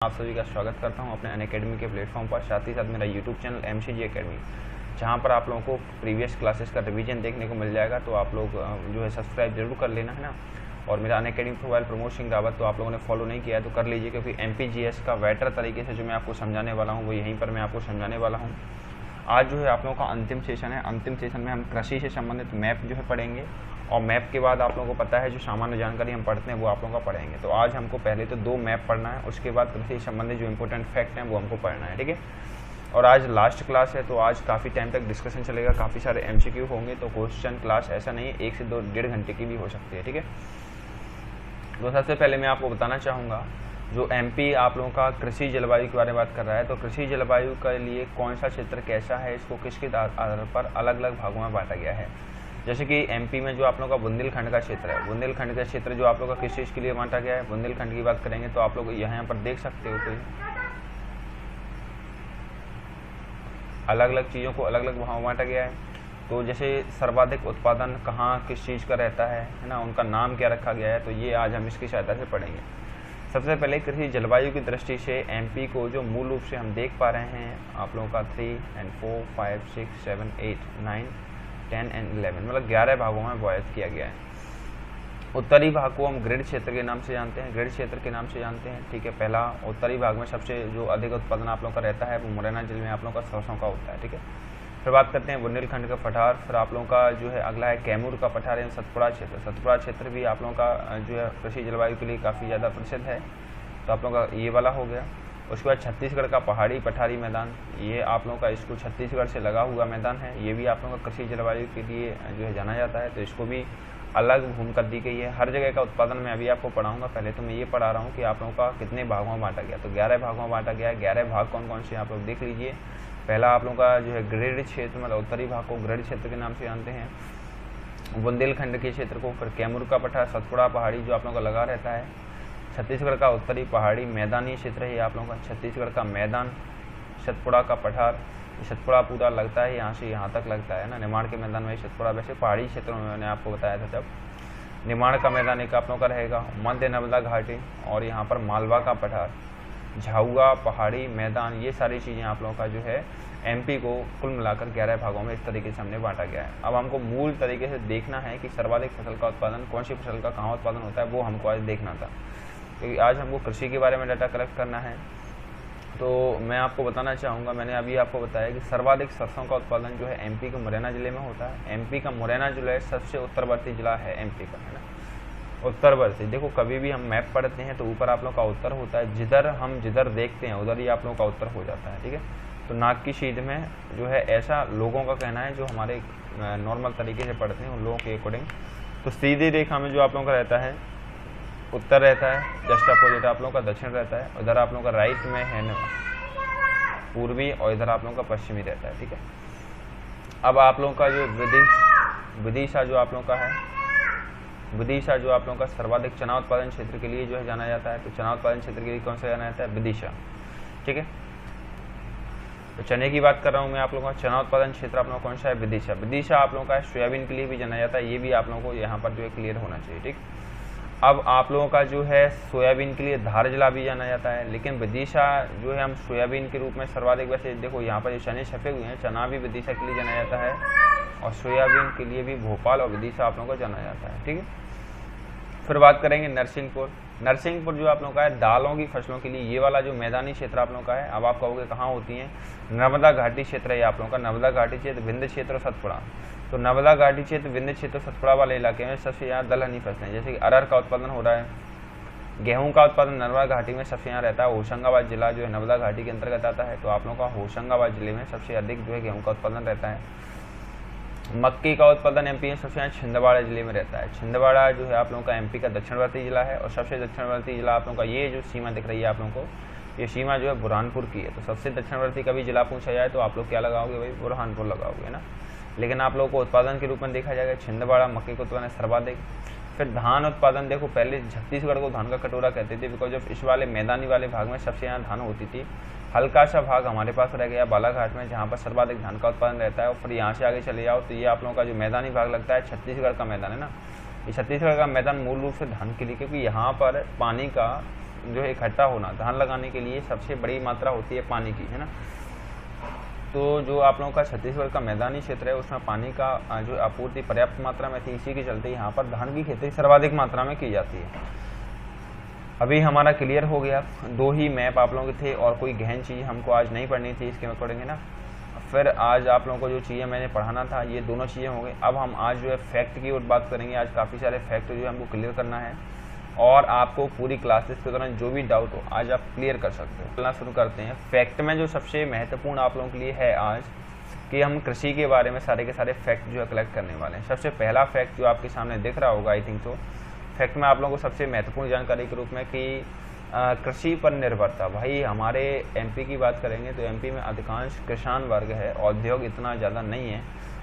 आप सभी का स्वागत करता हूं अपने अनअकैडमी के प्लेटफॉर्म पर, साथ ही साथ मेरा यूट्यूब चैनल MCG अकेडमी, जहां पर आप लोगों को प्रीवियस क्लासेस का रिवीजन देखने को मिल जाएगा। तो आप लोग जो है सब्सक्राइब जरूर कर लेना है ना। और मेरा अनअकैडमी प्रोफाइल प्रमोद सिंह रावत तो आप लोगों ने फॉलो नहीं किया है तो कर लीजिए, क्योंकि MPGS का बेटर तरीके से जो मैं आपको समझाने वाला हूँ वो यहीं पर मैं आपको समझाने वाला हूँ। आज जो है आप लोगों का अंतिम सेशन है। अंतिम सेशन में हम कृषि से संबंधित मैप जो है पढ़ेंगे, और मैप के बाद आप लोगों को पता है जो सामान्य जानकारी हम पढ़ते हैं वो आप लोगों का पढ़ेंगे। तो आज हमको पहले तो 2 मैप पढ़ना है, उसके बाद कृषि से संबंधित जो इंपॉर्टेंट फैक्ट हैं वो हमको पढ़ना है, ठीक है। और आज लास्ट क्लास है तो आज काफ़ी टाइम तक डिस्कशन चलेगा, काफ़ी सारे MCQ होंगे। तो क्वेश्चन क्लास ऐसा नहीं है 1 से 2 डेढ़ घंटे की भी हो सकती है, ठीक है। तो सबसे पहले मैं आपको बताना चाहूँगा, जो MP आप लोगों का कृषि जलवायु के बारे में बात कर रहा है, तो कृषि जलवायु के लिए कौन सा क्षेत्र कैसा है, इसको किसके आधार पर अलग अलग भागों में बांटा गया है। जैसे कि MP में जो आप लोगों का बुंदेलखंड का क्षेत्र है, बुंदेलखंड का क्षेत्र जो आप लोगों का किस चीज़ के लिए बांटा गया है, बुंदेलखंड की बात करेंगे तो आप लोग यहाँ पर देख सकते हो, तो अलग अलग चीज़ों को अलग अलग भागों में बांटा गया है। तो जैसे सर्वाधिक उत्पादन कहाँ किस चीज़ का रहता है ना, उनका नाम क्या रखा गया है, तो ये आज हम इसकी सहायता से पढ़ेंगे। सबसे पहले कृषि जलवायु की दृष्टि से MP को जो मूल रूप से हम देख पा रहे हैं, आप लोगों का 3 और 4, 5, 6, 7, 8, 9, 10 और 11 मतलब 11 भागों में विभाजित किया गया है। उत्तरी भाग को हम ग्रिड क्षेत्र के नाम से जानते हैं, ग्रिड क्षेत्र के नाम से जानते हैं, ठीक है। पहला उत्तरी भाग में सबसे जो अधिक उत्पादन आप लोगों का रहता है वो मुरैना जिले में आप लोगों का सरसों का होता है, ठीक है। फिर बात करते हैं बुंदेलखंड का पठार। फिर आप लोगों का जो है अगला है कैमूर का पठार एवं सतपुड़ा क्षेत्र। सतपुड़ा क्षेत्र भी आप लोगों का जो है कृषि जलवायु के लिए काफ़ी ज़्यादा प्रसिद्ध है, तो आप लोगों का ये वाला हो गया। उसके बाद छत्तीसगढ़ का पहाड़ी पठारी मैदान, ये आप लोगों का इसको छत्तीसगढ़ से लगा हुआ मैदान है, ये भी आप लोगों का कृषि जलवायु के लिए जो है जाना जाता है, तो इसको भी अलग भूमि कर दी गई है। हर जगह का उत्पादन मैं अभी आपको पढ़ाऊंगा, पहले तो मैं ये पढ़ा रहा हूँ कि आप लोगों का कितने भागों में बांटा गया। तो 11 भागों में बांटा गया है। 11 भाग कौन कौन से आप लोग देख लीजिए। पहला आप लोगों का जो है ग्रिड क्षेत्र, मतलब उत्तरी भाग को ग्रिड क्षेत्र के नाम से जानते हैं, बुंदेलखंड के क्षेत्र को। फिर कैमूर का पठार, सतपुड़ा पहाड़ी जो आप लोगों का लगा रहता है, छत्तीसगढ़ का उत्तरी पहाड़ी मैदानी क्षेत्र है ये आप लोगों का, छत्तीसगढ़ का मैदान, सतपुड़ा का पठार। सतपुड़ा पूरा लगता है यहाँ से यहाँ तक लगता है ना, निमाड़ के मैदान में सतपुड़ा। वैसे पहाड़ी क्षेत्रों में मैंने आपको बताया था जब, निमाड़ का मैदान एक आप लोगों का रहेगा, मध्य नर्मदा घाटी, और यहाँ पर मालवा का पठार, झाउआ पहाड़ी मैदान, ये सारी चीज़ें आप लोगों का जो है MP को कुल मिलाकर 11 भागों में इस तरीके से हमने बांटा गया है। अब हमको मूल तरीके से देखना है कि सर्वाधिक फसल का उत्पादन कौन सी फसल का कहाँ उत्पादन होता है, वो हमको आज देखना था, क्योंकि आज हमको कृषि के बारे में डाटा कलेक्ट करना है। तो मैं आपको बताना चाहूँगा, मैंने अभी आपको बताया कि सर्वाधिक सरसों का उत्पादन जो है MP के मुरैना जिले में होता है। MP का मुरैना जिला है सबसे उत्तरवर्ती जिला है MP का, है ना, उत्तरवर्ती। देखो कभी भी हम मैप पढ़ते हैं तो ऊपर आप लोग का उत्तर होता है, जिधर देखते हैं उधर ही आप लोगों का उत्तर हो जाता है, ठीक है। तो नाक की सीध में जो है ऐसा लोगों का कहना है जो हमारे नॉर्मल तरीके से पढ़ते हैं उन लोगों के अकॉर्डिंग। तो सीधी रेखा में जो आप लोगों का रहता है उत्तर रहता है, जस्ट अपोजिट आप लोगों का दक्षिण रहता है, उधर आप लोगों का राइट में है पूर्वी, और इधर आप लोगों का पश्चिमी रहता है, ठीक है। अब आप लोगों का जो विदिशा जो आप लोगों का है, विदिशा जो आप लोगों का सर्वाधिक चना उत्पादन क्षेत्र के लिए जो है जाना जाता है। तो चना उत्पादन क्षेत्र के लिए कौन सा जाना जाता है, विदिशा, ठीक है। तो चने की बात कर रहा हूँ मैं आप लोगों का, चना उत्पादन क्षेत्र आप लोगों का कौन सा है, विदिशा। विदिशा आप लोगों का सोयाबीन के लिए भी जाना जाता है, ये भी आप लोगों को यहाँ पर जो है क्लियर होना चाहिए, ठीक। अब आप लोगों का जो है सोयाबीन के लिए धार जिला भी जाना जाता है, लेकिन विदिशा जो है हम सोयाबीन के रूप में सर्वाधिक, वैसे देखो यहाँ पर जो चने छपे हुए हैं, चना भी विदिशा के लिए जाना जाता है, और सोयाबीन के लिए भी भोपाल और विदिशा आप लोगों को जाना जाता है, ठीक है। फिर बात करेंगे नरसिंहपुर। नरसिंहपुर जो आप लोगों का है दालों की फसलों के लिए, ये वाला जो मैदानी क्षेत्र आप लोगों का है। अब आप कहोगे कहाँ होती है, नर्मदा घाटी क्षेत्र है आप लोगों का, नर्मदा घाटी क्षेत्र, विंध्य क्षेत्र और सतपुड़ा। तो नर्मदा घाटी क्षेत्र, विंध्य क्षेत्र, सतपुड़ा वाले इलाके में सबसे ज़्यादा दलहनी फसलें, जैसे कि अरहर का उत्पादन हो रहा है, गेहूं का उत्पादन नर्मदा घाटी में सबसे यहाँ रहता है। होशंगाबाद जिला जो है नर्मदा घाटी के अंतर्गत आता है, तो आप लोगों का होशंगाबाद जिले में सबसे अधिक जो है गेहूं का उत्पादन रहता है। मक्की का उत्पादन MP में सबसे यहाँ छिंदवाड़ा जिले में रहता है। छिंदवाड़ा जो है आप लोगों का MP का दक्षिणवर्ती जिला है, और सबसे दक्षिणवर्ती जिला आप लोगों का ये जो सीमा दिख रही है आप लोगों को, ये सीमा जो है बुरहानपुर की है। तो सबसे दक्षिणवर्ती कभी जिला पूछा जाए तो आप लोग क्या लगाओगे भाई, बुरहानपुर लगाओगे ना। लेकिन आप लोगों को उत्पादन के रूप में देखा जाएगा छिंदवाड़ा मक्की का उत्पादन सर्वाधिक। फिर धान उत्पादन देखो, पहले छत्तीसगढ़ को धान का कटोरा कहते थे, बिकॉज ऑफ इस वाले मैदानी वाले भाग में सबसे यहाँ धान होती थी। हल्का सा भाग हमारे पास रह गया बालाघाट में, जहाँ पर सर्वाधिक धान का उत्पादन रहता है। और फिर यहाँ से आगे चले जाओ तो ये आप लोगों का जो मैदानी भाग लगता है छत्तीसगढ़ का मैदान है ना, ये छत्तीसगढ़ का मैदान मूल रूप से धान के लिए, क्योंकि यहाँ पर पानी का जो है इकट्ठा होना धान लगाने के लिए सबसे बड़ी मात्रा होती है पानी की, है ना। तो जो आप लोगों का छत्तीसगढ़ का मैदानी क्षेत्र है उसमें पानी का जो आपूर्ति पर्याप्त मात्रा में थी, इसी के चलते यहाँ पर धान की खेती सर्वाधिक मात्रा में की जाती है। अभी हमारा क्लियर हो गया, 2 ही मैप आप लोगों के थे और कोई गहन चीज़ हमको आज नहीं पढ़नी थी, इसके में पढ़ेंगे ना। फिर आज आप लोगों को जो चीज़ें मैंने पढ़ाना था ये दोनों चीज़ें हो गई। अब हम आज जो है फैक्ट की ओर बात करेंगे। आज काफ़ी सारे फैक्ट जो है हमको क्लियर करना है और आपको पूरी क्लासेस के दौरान जो भी डाउट हो आज आप क्लियर कर सकते हो। चलना शुरू करते हैं। फैक्ट में जो सबसे महत्वपूर्ण आप लोगों के लिए है आज कि हम कृषि के बारे में सारे के सारे फैक्ट जो है कलेक्ट करने वाले हैं। सबसे पहला फैक्ट जो आपके सामने दिख रहा होगा, आई थिंक तो फैक्ट में आप लोगों को सबसे महत्वपूर्ण जानकारी के रूप में कि कृषि पर निर्भरता। भाई हमारे एमपी की बात करेंगे तो एमपी में अधिकांश किसान वर्ग है, उद्योग इतना ज़्यादा नहीं है।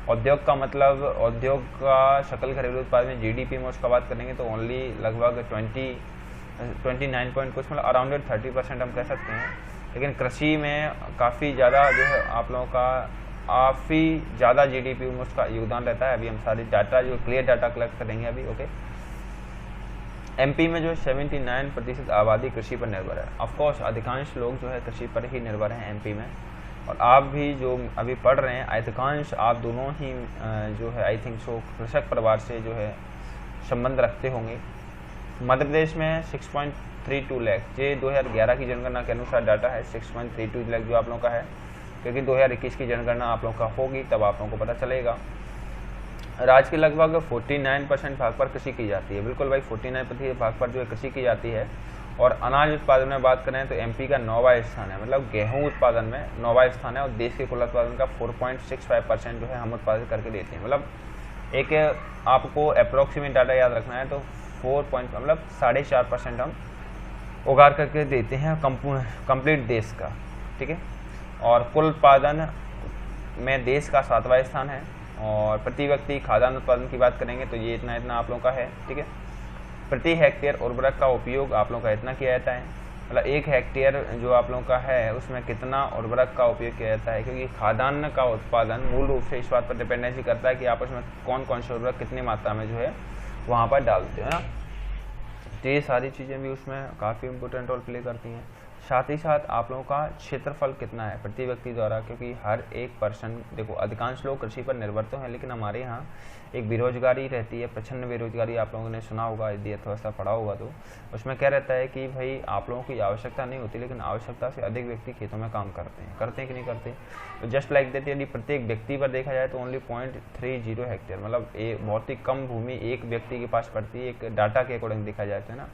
उद्योग का मतलब उद्योग का सकल घरेलू उत्पाद में जीडीपी में उसका बात करेंगे तो ओनली लगभग 29 पॉइंट कुछ मतलब अराउंड 30% हम कह सकते हैं। लेकिन कृषि में काफ़ी ज़्यादा जो है आप लोगों का काफ़ी ज़्यादा जीडीपी में उसका योगदान रहता है। अभी हम सारी डाटा जो क्लियर डाटा कलेक्ट करेंगे अभी। ओके, एमपी में जो 79% आबादी कृषि पर निर्भर है। ऑफकोर्स अधिकांश लोग जो है कृषि पर ही निर्भर हैं एमपी में, और आप भी जो अभी पढ़ रहे हैं अधिकांश आप दोनों ही जो है आई थिंक सो कृषक परिवार से जो है संबंध रखते होंगे। मध्य प्रदेश में 6.32 लाख, ये 2011 की जनगणना के अनुसार डाटा है। 6.32 लाख जो आप लोगों का है, क्योंकि 2021 की जनगणना आप लोगों का होगी तब आप लोगों को पता चलेगा। राज्य के लगभग 49% भाग पर कृषि की जाती है। बिल्कुल भाई 49% भाग पर जो है कृषि की जाती है। और अनाज उत्पादन में बात करें तो एमपी का 9वां स्थान है, मतलब गेहूं उत्पादन में 9वां स्थान है। और देश के कुल उत्पादन का 4.65% जो है हम उत्पादित करके देते हैं। मतलब एक आपको अप्रोक्सीमेट डाटा याद रखना है तो 4.4% हम उगार करके देते हैं कंप्लीट देश का, ठीक है। और कुल उत्पादन में देश का 7वां स्थान है। और प्रति व्यक्ति खाद्यान्न उत्पादन की बात करेंगे तो ये इतना आप लोगों का है, ठीक है। प्रति हेक्टेयर उर्वरक का उपयोग आप लोगों का इतना किया जाता है, मतलब 1 हेक्टेयर जो आप लोगों का है उसमें कितना उर्वरक का उपयोग किया जाता है, क्योंकि खाद्यान्न का उत्पादन मूल रूप से इस बात पर डिपेंडेंसी करता है कि आप उसमें कौन कौन से उर्वरक कितनी मात्रा में जो है वहाँ पर डालते हो ना। तो ये सारी चीज़ें भी उसमें काफ़ी इंपॉर्टेंट रोल प्ले करती हैं। साथ ही साथ आप लोगों का क्षेत्रफल कितना है प्रति व्यक्ति द्वारा, क्योंकि हर एक पर्सन, देखो अधिकांश लोग कृषि पर निर्भर तो हैं, लेकिन हमारे यहाँ एक बेरोजगारी रहती है, प्रचंड बेरोजगारी। आप लोगों ने सुना होगा यदि अर्थव्यवस्था पढ़ा होगा तो उसमें क्या रहता है कि भाई आप लोगों की आवश्यकता नहीं होती, लेकिन आवश्यकता से अधिक व्यक्ति खेतों में काम करते हैं कि नहीं करते। तो जस्ट लाइक दैट यदि प्रत्येक व्यक्ति पर देखा जाए तो ओनली 0.30 हेक्टेयर, मतलब बहुत ही कम भूमि एक व्यक्ति के पास पड़ती है, एक डाटा के अकॉर्डिंग देखा जाए तो, है ना।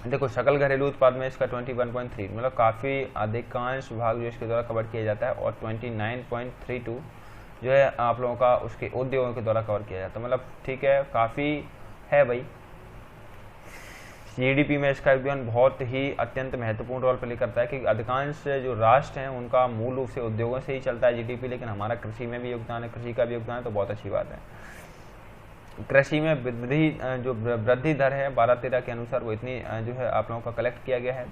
देखो सकल घरेलू उत्पाद में इसका 21.3, मतलब काफ़ी अधिकांश भाग जो इसके द्वारा कवर किया जाता है। और 29.32 जो है आप लोगों का उसके उद्योगों के द्वारा कवर किया जाता है, मतलब ठीक है काफ़ी है भाई। जीडीपी में इसका योगदान बहुत ही अत्यंत महत्वपूर्ण रोल प्ले करता है, क्योंकि अधिकांश जो राष्ट्र हैं उनका मूल रूप से उद्योगों से ही चलता है जीडीपी, लेकिन हमारा कृषि में भी योगदान है, कृषि का भी योगदान है, तो बहुत अच्छी बात है। कृषि में वृद्धि दर है 12-13 के अनुसार, वो इतनी जो है आप लोगों का कलेक्ट किया गया है।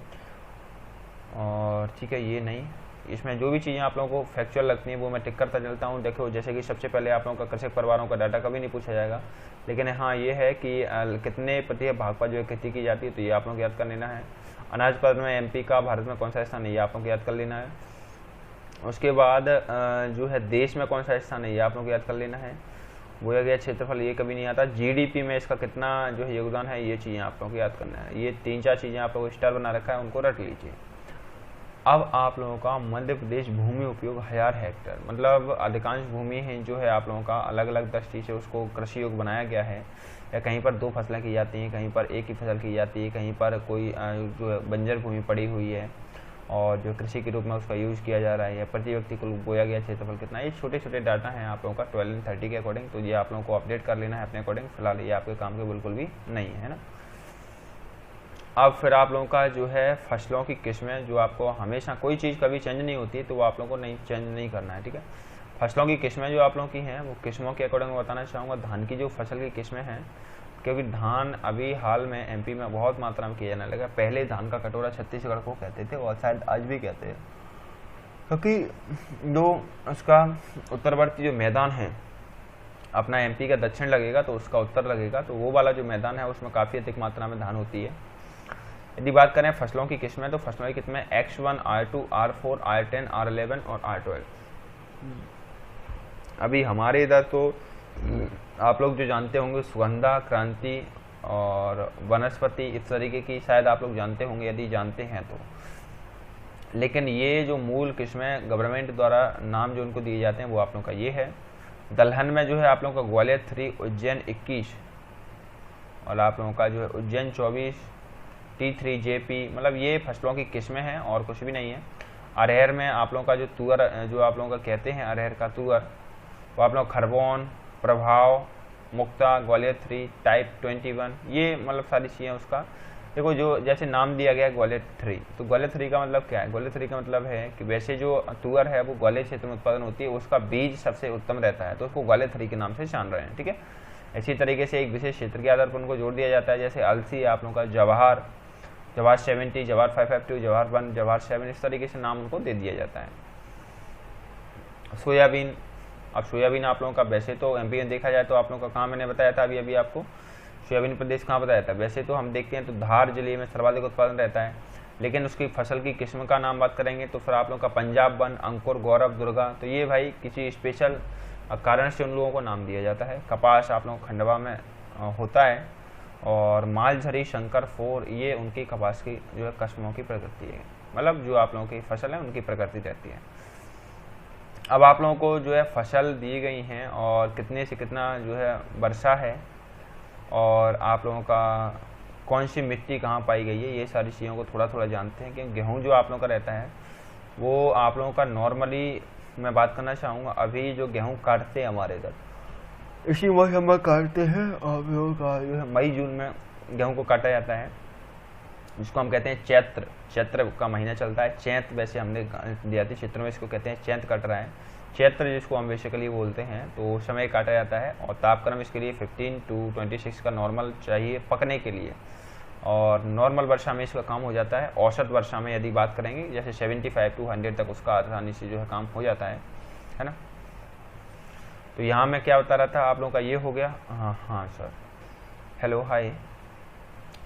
और ठीक है, ये नहीं, इसमें जो भी चीज़ें आप लोगों को फैक्चुअल लगती हैं वो मैं टिक करता चलता हूँ। देखो जैसे कि सबसे पहले आप लोगों का कृषक परिवारों का डाटा कभी नहीं पूछा जाएगा, लेकिन हाँ ये है कि कितने प्रति भाग पर जो है खेती की जाती है, तो ये आप लोगों को याद कर लेना है। अनाज उत्पादन में एमपी का भारत में कौन सा स्थान है, ये आप लोगों को याद कर लेना है। उसके बाद जो है देश में कौन सा स्थान है, ये आप लोगों को याद कर लेना है। बोया गया क्षेत्रफल ये कभी नहीं आता। जीडीपी में इसका कितना जो है योगदान है, ये चीज़ें आप लोगों को याद करना है। ये 3-4 चीज़ें आप लोगों को स्टार बना रखा है, उनको रट लीजिए। अब आप लोगों का मध्य प्रदेश भूमि उपयोग 1000 हेक्टेयर, मतलब अधिकांश भूमि है जो है आप लोगों का अलग अलग दृष्टि से उसको कृषि योग्य बनाया गया है। या कहीं पर 2 फसलें की जाती हैं, कहीं पर एक ही फसल की जाती है, कहीं पर कोई जो है बंजर भूमि पड़ी हुई है और जो कृषि के रूप में उसका यूज़ किया जा रहा है। या प्रति व्यक्ति को बोया गया क्षेत्रफल कितना, ये छोटे छोटे डाटा हैं आप लोगों का 12 and 30 के अकॉर्डिंग, तो ये आप लोगों को अपडेट कर लेना है अपने अकॉर्डिंग। फिलहाल ये आपके काम के बिल्कुल भी नहीं है ना। अब फिर आप लोगों का जो है फसलों की किस्में, जो आपको हमेशा कोई चीज़ कभी चेंज नहीं होती है तो वो आप लोगों को नहीं चेंज नहीं करना है, ठीक है। फसलों की किस्में जो आप लोगों की हैं वो किस्मों के अकॉर्डिंग बताना चाहूँगा। धान की जो फसल की किस्में हैं, क्योंकि धान अभी हाल में एमपी में बहुत मात्रा में किया जाने लगा। पहले धान का कटोरा छत्तीसगढ़ को कहते थे और शायद आज भी कहते हैं, क्योंकि जो उसका उत्तरवर्ती जो मैदान है अपना एमपी का दक्षिण लगेगा तो उसका उत्तर लगेगा, तो वो वाला जो मैदान है उसमें काफ़ी अधिक मात्रा में धान होती है। यदि बात करें फसलों की किस्में, तो फसलों की किस्में X1, R2, R4, R10, R11 और R12। अभी हमारे इधर तो आप लोग जो जानते होंगे सुगंधा, क्रांति और वनस्पति, इस तरीके की शायद आप लोग जानते होंगे, यदि जानते हैं तो। लेकिन ये जो मूल किस्में गवर्नमेंट द्वारा नाम जो उनको दिए जाते हैं वो आप लोगों का ये है। दलहन में जो है आप लोगों का ग्वालियर 3, उज्जैन 21 और आप लोगों का जो है उज्जैन 24, T3 JP, मतलब ये फसलों की किस्में हैं और कुछ भी नहीं है। अरहर में आप लोगों का जो तुअर जो आप लोगों का कहते हैं अरहर का तुअर, वो आप लोग खरबोन, प्रभाव, मुक्ता, ग्वालियर 3, टाइप 21, ये मतलब सारी चीज़ें उसका देखो जो जैसे नाम दिया गया है ग्वालियर 3, तो ग्वालियर 3 का मतलब क्या है? ग्वालियर 3 का मतलब है कि वैसे जो तुअर है वो ग्वालियर क्षेत्र में उत्पादन होती है, उसका बीज सबसे उत्तम रहता है, तो उसको ग्वालियर 3 के नाम से जान रहे हैं, ठीक है। इसी तरीके से एक विशेष क्षेत्र के आधार पर उनको जोड़ दिया जाता है, जैसे अलसी आप लोगों का जवाहर, जवाहर 70, जवाहर 552, जवाहर 1, जवाहर 7, इस तरीके से नाम उनको दे दिया जाता है। सोयाबीन, अब सोयाबीन आप लोगों का वैसे तो एमपी में देखा जाए तो आप लोगों का कहाँ मैंने बताया था अभी आपको, सोयाबीन प्रदेश कहाँ बताया था? वैसे तो हम देखते हैं तो धार जिले में सर्वाधिक उत्पादन रहता है, लेकिन उसकी फसल की किस्म का नाम बात करेंगे तो फिर आप लोगों का पंजाब 1, अंकुर, गौरव, दुर्गा, तो ये भाई किसी स्पेशल कारण से उन लोगों को नाम दिया जाता है। कपास आप लोगों को खंडवा में होता है और मालझरी, शंकर 4, ये उनकी कपास की जो है किस्मों की प्रकृति है, मतलब जो आप लोगों की फसल है उनकी प्रकृति रहती है। अब आप लोगों को जो है फसल दी गई हैं और कितने से कितना जो है वर्षा है और आप लोगों का कौन सी मिट्टी कहाँ पाई गई है, ये सारी चीज़ों को थोड़ा थोड़ा जानते हैं। कि गेहूँ जो आप लोगों का रहता है वो आप लोगों का नॉर्मली मैं बात करना चाहूँगा, अभी जो गेहूँ काटते हैं हमारे इधर इसी मौसम में काटते हैं, आप लोगों का जो है मई जून में गेहूँ को काटा जाता है, जिसको हम कहते हैं चैत्र। चैत्र का महीना चलता है, चैत वैसे हमने दिया थी क्षेत्र में, इसको कहते हैं चैत कट रहा है, चैत्र जिसको हम बेसिकली बोलते हैं, तो समय काटा जाता है। और तापक्रम इसके लिए 15 to 26 का नॉर्मल चाहिए पकने के लिए, और नॉर्मल वर्षा में इसका काम हो जाता है। औसत वर्षा में यदि बात करेंगे जैसे 75 to 100 तक उसका आसानी से जो है काम हो जाता है ना। तो यहाँ मैं क्या बता रहा था आप लोगों का, ये हो गया। हाँ सर, हेलो हाय।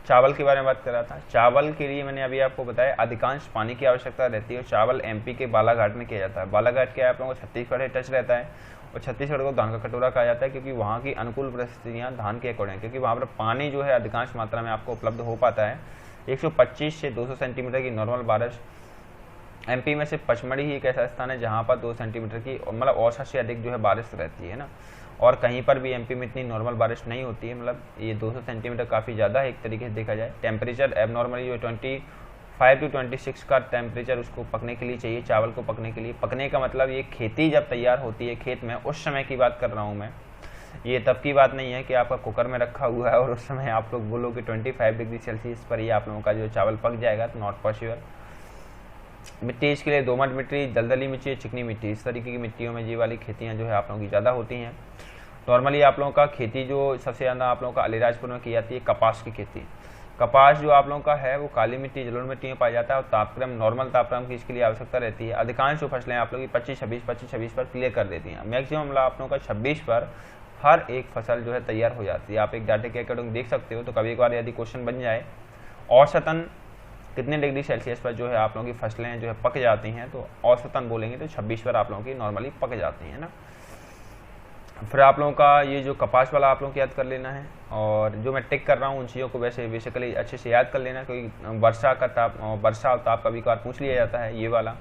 चावल के बारे में बात कर रहा था। चावल के लिए मैंने अभी आपको बताया अधिकांश पानी की आवश्यकता रहती है। चावल एमपी के बालाघाट में किया जाता है। बालाघाट क्या है आप लोगों को छत्तीसगढ़ टच रहता है, और छत्तीसगढ़ को धान का कटोरा कहा जाता है क्योंकि वहाँ की अनुकूल परिस्थितियाँ धान के अकॉर्डिंग, क्योंकि वहाँ पर पानी जो है अधिकांश मात्रा में आपको उपलब्ध हो पाता है। 125 से 200 सेंटीमीटर की नॉर्मल बारिश। एमपी में से पचमढ़ी ही एक ऐसा स्थान है जहाँ पर 2 सेंटीमीटर की मतलब औसत से अधिक जो है बारिश रहती है ना, और कहीं पर भी एमपी में इतनी नॉर्मल बारिश नहीं होती है, मतलब ये 200 सेंटीमीटर काफ़ी ज़्यादा है एक तरीके से देखा जाए। टेम्परेचर एबनॉर्मली जो 25 to 26 का टेम्परेचर उसको पकने के लिए चाहिए, चावल को पकने के लिए। पकने का मतलब ये खेती जब तैयार होती है खेत में, उस समय की बात कर रहा हूँ मैं, ये तब की बात नहीं है कि आपका कुकर में रखा हुआ है और उस समय आप लोग बोलो कि 25 डिग्री सेल्सियस पर ही आप लोगों का जो चावल पक जाएगा, तो नॉट पॉसिबल। मिट्टी इसके लिए दोमट मिट्टी, दलदली मिट्टी, चिकनी मिट्टी, इस तरीके की मिट्टियों में ये वाली खेतियाँ जो है आप लोगों की ज़्यादा होती हैं। नॉर्मली आप लोगों का खेती जो सबसे ज़्यादा आप लोगों का अलीराजपुर में की जाती है कपास की खेती। कपास जो आप लोगों का है वो काली मिट्टी, जलोढ़ मिट्टी में पाया जाता है, और तापक्रम नॉर्मल तापक्रम की इसके लिए आवश्यकता रहती है। अधिकांश जो फसलें आप लोगों की 25-26 पर क्लियर कर देती हैं। मैक्सिमम मतलब आप लोगों का 26 पर हर एक फसल जो है तैयार हो जाती है। आप एक डाटे के अकॉर्डिंग देख सकते हो। तो कभी एक बार यदि क्वेश्चन बन जाए औसतन कितने डिग्री सेल्सियस पर जो है आप लोगों की फसलें जो है पक जाती हैं, तो औसतन बोलेंगे तो 26 पर आप लोगों की नॉर्मली पक जाती हैं ना। फिर आप लोगों का ये जो कपास वाला आप लोगों को याद कर लेना है, और जो मैं टिक कर रहा हूँ उन चीज़ों को वैसे बेसिकली अच्छे से याद कर लेना, क्योंकि वर्षा और ताप कभी कभार पूछ लिया जाता है, ये वाला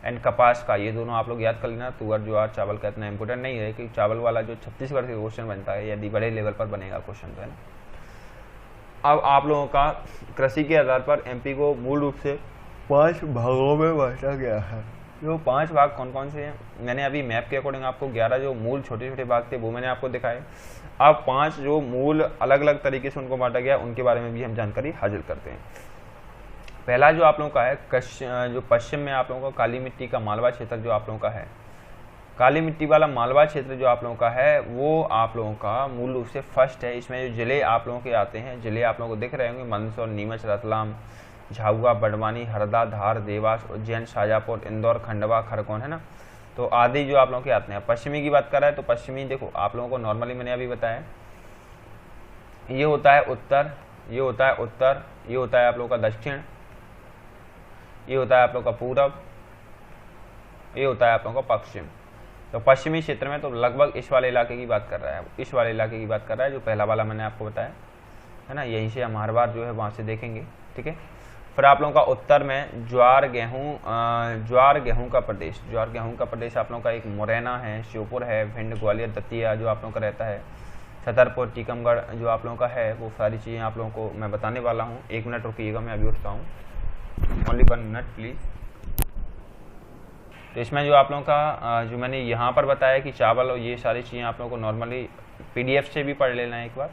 एंड कपास का, ये दोनों आप लोग याद कर लेना। तुअर ज्वार चावल का इतना इंपॉर्टेंट नहीं है कि चावल वाला जो छत्तीसगढ़ से क्वेश्चन बनता है, यदि बड़े लेवल पर बनेगा क्वेश्चन तो है ना। अब आप लोगों का कृषि के आधार पर एमपी को मूल रूप से 5 भागों में बांटा गया है। जो 5 भाग कौन कौन से हैं, मैंने अभी मैप के अकॉर्डिंग आपको 11 जो मूल छोटे छोटे भाग थे वो मैंने आपको दिखाए। अब 5 जो मूल अलग अलग तरीके से उनको बांटा गया, उनके बारे में भी हम जानकारी हासिल करते हैं। पहला जो आप लोगों का है जो पश्चिम में आप लोगों का काली मिट्टी का मालवा क्षेत्र जो आप लोगों का है, काली मिट्टी वाला मालवा क्षेत्र जो आप लोगों का है वो आप लोगों का मूल रूप से फर्स्ट है। इसमें जो जिले आप लोगों के आते हैं, जिले आप लोगों को दिख रहे होंगे, मंदसौर, नीमच, रतलाम, झाबुआ, बड़वानी, हरदा, धार, देवास, उज्जैन, शाजापुर, इंदौर, खंडवा, खरगोन है ना। तो आदि जो आप लोगों के आते हैं। पश्चिमी की बात कर रहा है तो पश्चिमी देखो आप लोगों को नॉर्मली मैंने अभी बताया ये होता है उत्तर, ये होता है उत्तर, ये होता है आप लोगों का दक्षिण, ये होता है आप लोगों का पूरब, ये होता है आप लोगों का पश्चिम। तो पश्चिमी क्षेत्र में तो लगभग इस वाले इलाके की बात कर रहा है, इस वाले इलाके की बात कर रहा है जो पहला वाला मैंने आपको बताया है ना। यहीं से हम हर बार जो है वहाँ से देखेंगे, ठीक है। फिर आप लोगों का उत्तर में ज्वार गेहूं का प्रदेश, ज्वार गेहूं का प्रदेश आप लोगों का एक मुरैना है, श्योपुर है, भिंड, ग्वालियर, दतिया जो आप लोगों का रहता है, छतरपुर, टीकमगढ़ जो आप लोगों का है, वो सारी चीज़ें आप लोगों को मैं बताने वाला हूँ। 1 मिनट रुकिएगा, मैं अभी उठता हूँ, ओनली 1 मिनट प्लीज़। तो इसमें जो आप लोगों का जो मैंने यहाँ पर बताया कि चावल और ये सारी चीज़ें आप लोगों को नॉर्मली PDF से भी पढ़ लेना है एक बार।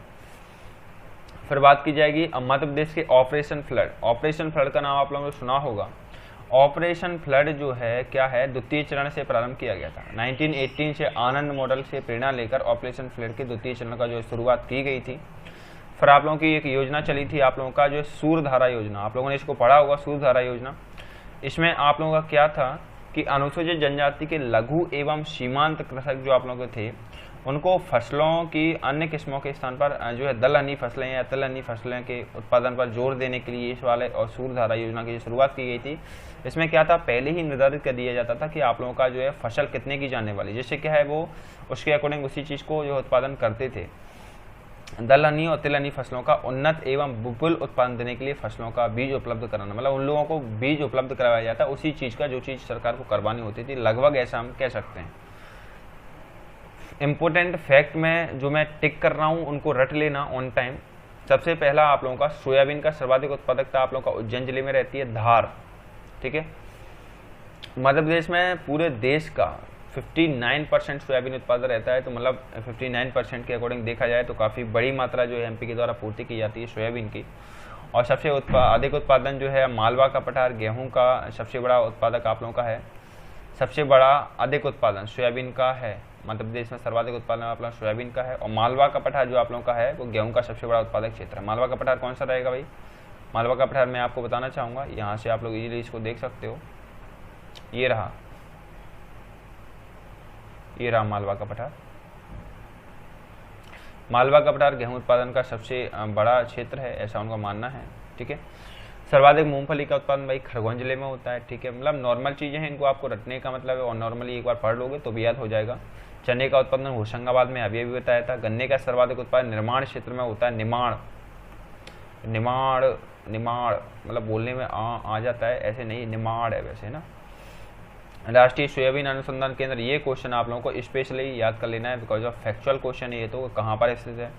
फिर बात की जाएगी मध्य प्रदेश के ऑपरेशन फ्लड। ऑपरेशन फ्लड का नाम आप लोगों ने सुना होगा। ऑपरेशन फ्लड जो है क्या है, द्वितीय चरण से प्रारंभ किया गया था। 1918 से आनंद मॉडल से प्रेरणा लेकर ऑपरेशन फ्लड के द्वितीय चरण का जो शुरुआत की गई थी। फिर आप लोगों की एक योजना चली थी आप लोगों का जो सूर्यधारा योजना, आप लोगों ने इसको पढ़ा होगा, सूर्यधारा योजना। इसमें आप लोगों का क्या था कि अनुसूचित जनजाति के लघु एवं सीमांत कृषक जो आप लोगों के थे, उनको फसलों की अन्य किस्मों के स्थान पर जो है दलहनी फसलें या तिलहनी फसलें के उत्पादन पर जोर देने के लिए इस वाले और सूर्यधारा योजना की शुरुआत की गई थी। इसमें क्या था, पहले ही निर्धारित कर दिया जाता था कि आप लोगों का जो है फसल कितने की जाने वाली, जिससे क्या है वो उसके अकॉर्डिंग उसी चीज़ को जो उत्पादन करते थे। दलहनी और तिलहनी फसलों का उन्नत एवं विपुल उत्पादन देने के लिए फसलों का बीज उपलब्ध कराना, मतलब उन लोगों को बीज उपलब्ध करवाया जाता है उसी चीज़ का जो चीज़ सरकार को करवानी होती थी, लगभग ऐसा हम कह सकते हैं। इम्पोर्टेंट फैक्ट में जो मैं टिक कर रहा हूँ उनको रट लेना ऑन टाइम। सबसे पहला आप लोगों का सोयाबीन का सर्वाधिक उत्पादकता आप लोगों का उज्जैन जिले में रहती है, धार, ठीक है। मध्य प्रदेश में पूरे देश का 59% सोयाबीन उत्पादन रहता है, तो मतलब 59% के अकॉर्डिंग देखा जाए तो काफ़ी बड़ी मात्रा जो है MP के द्वारा पूर्ति की जाती है सोयाबीन की। और सबसे अधिक उत्पादन जो है मालवा का पठार गेहूं का सबसे बड़ा उत्पादक आप लोगों का है। सबसे बड़ा अधिक उत्पादन सोयाबीन का है, मध्य प्रदेश में सर्वाधिक उत्पादन आप लोग सोयाबीन का है। और मालवा का पठार जो आप लोगों का है वो गेहूं का सबसे बड़ा उत्पादक क्षेत्र है। मालवा का पठार कौन सा रहेगा भाई, मालवा का पठार मैं आपको बताना चाहूँगा, यहाँ से आप लोग इजीली इसको देख सकते हो, ये रहा मालवा का पठार। मालवा का पठार गेहूं उत्पादन का सबसे बड़ा क्षेत्र है, ऐसा उनका मानना है, ठीक है। सर्वाधिक मूंगफली का उत्पादन भाई खरगोन जिले में होता है, ठीक है। मतलब नॉर्मल चीज़ें हैं, इनको आपको रटने का मतलब है और नॉर्मली एक बार पढ़ लोगे तो भी याद हो जाएगा। चने का उत्पादन होशंगाबाद में अभी बताया था। गन्ने का सर्वाधिक उत्पादन निर्माण क्षेत्र में होता है, निमाड़ मतलब बोलने में आ जाता है, ऐसे नहीं निमाड़ है वैसे ना। राष्ट्रीय सोयाबीन अनुसंधान केंद्र, ये क्वेश्चन आप लोगों को स्पेशली याद कर लेना है बिकॉज ऑफ फैक्चुअल क्वेश्चन है ये, तो कहाँ पर स्थित है।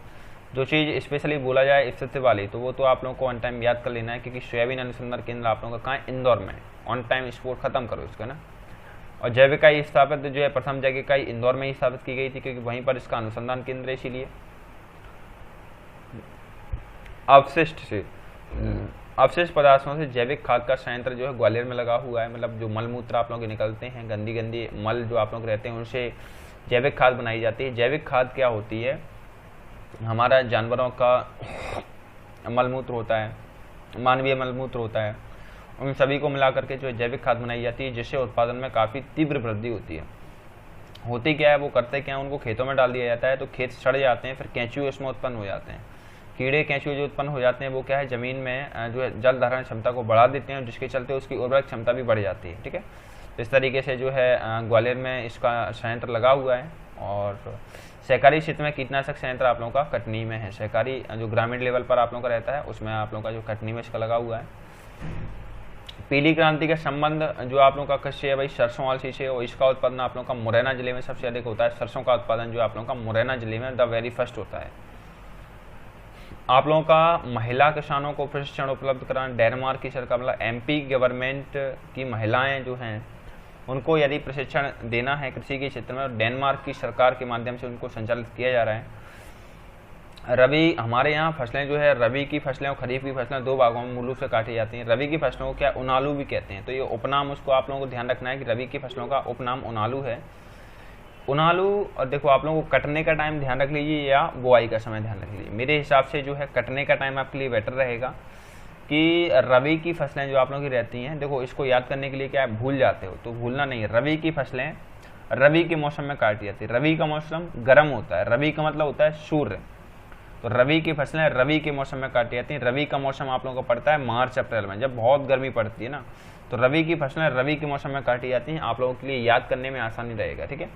जो चीज़ स्पेशली बोला जाए स्थिति वाली तो वो तो आप लोगों को ऑन टाइम याद कर लेना है, क्योंकि सोयाबीन अनुसंधान केंद्र आप लोगों का कहाँ है, इंदौर में है। ऑन टाइम स्पोर्ट खत्म करो इसका ना। और जैव इकाई स्थापित जो है प्रथम जैविक इकाई इंदौर में ही स्थापित की गई थी, क्योंकि वहीं पर इसका अनुसंधान केंद्र है, इसीलिए। अवशिष्ट पदार्थों से जैविक खाद का संयंत्र जो है ग्वालियर में लगा हुआ है। मतलब जो मलमूत्र आप लोग निकलते हैं, गंदी मल जो आप लोग रहते हैं, उनसे जैविक खाद बनाई जाती है। जैविक खाद क्या होती है, हमारा जानवरों का मलमूत्र होता है, मानवीय मलमूत्र होता है, उन सभी को मिला करके जो जैविक खाद बनाई जाती है, जिससे उत्पादन में काफ़ी तीव्र वृद्धि होती है। होती क्या है, वो करते क्या है, उनको खेतों में डाल दिया जाता है तो खेत सड़ जाते हैं, फिर केंचुए उसमें उत्पन्न हो जाते हैं। कीड़े केंचुए जो उत्पन्न हो जाते हैं वो क्या है, ज़मीन में जो है जल धारण क्षमता को बढ़ा देते हैं, जिसके चलते उसकी उर्वरक क्षमता भी बढ़ जाती है, ठीक है। इस तरीके से जो है ग्वालियर में इसका संयंत्र लगा हुआ है। और सहकारी क्षेत्र में कीटनाशक संयंत्र आप लोगों का कटनी में है। सहकारी जो ग्रामीण लेवल पर आप लोगों का रहता है उसमें आप लोगों का जो कटनी में इसका लगा हुआ है। पीली क्रांति का संबंध जो आप लोगों का कृषि है भाई सरसों अलसी से, और इसका उत्पादन आप लोगों का मुरैना जिले में सबसे अधिक होता है। सरसों का उत्पादन जो आप लोगों का मुरैना जिले में द वेरी फर्स्ट होता है। आप लोगों का महिला किसानों को प्रशिक्षण उपलब्ध कराना, डेनमार्क की सरकार मतलब MP गवर्नमेंट की महिलाएं जो हैं उनको यदि प्रशिक्षण देना है कृषि के क्षेत्र में, डेनमार्क की सरकार के माध्यम से उनको संचालित किया जा रहा है। रबी हमारे यहाँ फसलें जो है, रबी की फसलें और खरीफ की फसलें दो भागों में मूल रूप से काटी जाती हैं। रबी की फसलों को क्या उनालू भी कहते हैं, तो ये उपनाम उसको आप लोगों को ध्यान रखना है कि रबी की फसलों का उपनाम उनालू है। उनालू, और देखो आप लोगों को कटने का टाइम ध्यान रख लीजिए या बुआई का समय ध्यान रख लीजिए। मेरे हिसाब से जो है कटने का टाइम आपके लिए बेटर रहेगा कि रबी की फसलें जो आप लोगों की रहती हैं, देखो इसको याद करने के लिए क्या आप भूल जाते हो तो भूलना नहीं है। रबी की फसलें रबी के मौसम में काटी जाती है। रबी का मौसम गर्म होता है, रबी का मतलब होता है सूर्य, तो रबी की फसलें रबी के मौसम में काटी जाती हैं। रबी का मौसम आप लोगों को पड़ता है मार्च अप्रैल में, जब बहुत गर्मी पड़ती है ना, तो रबी की फसलें रबी के मौसम में काटी जाती हैं। आप लोगों के लिए याद करने में आसानी रहेगा, ठीक है।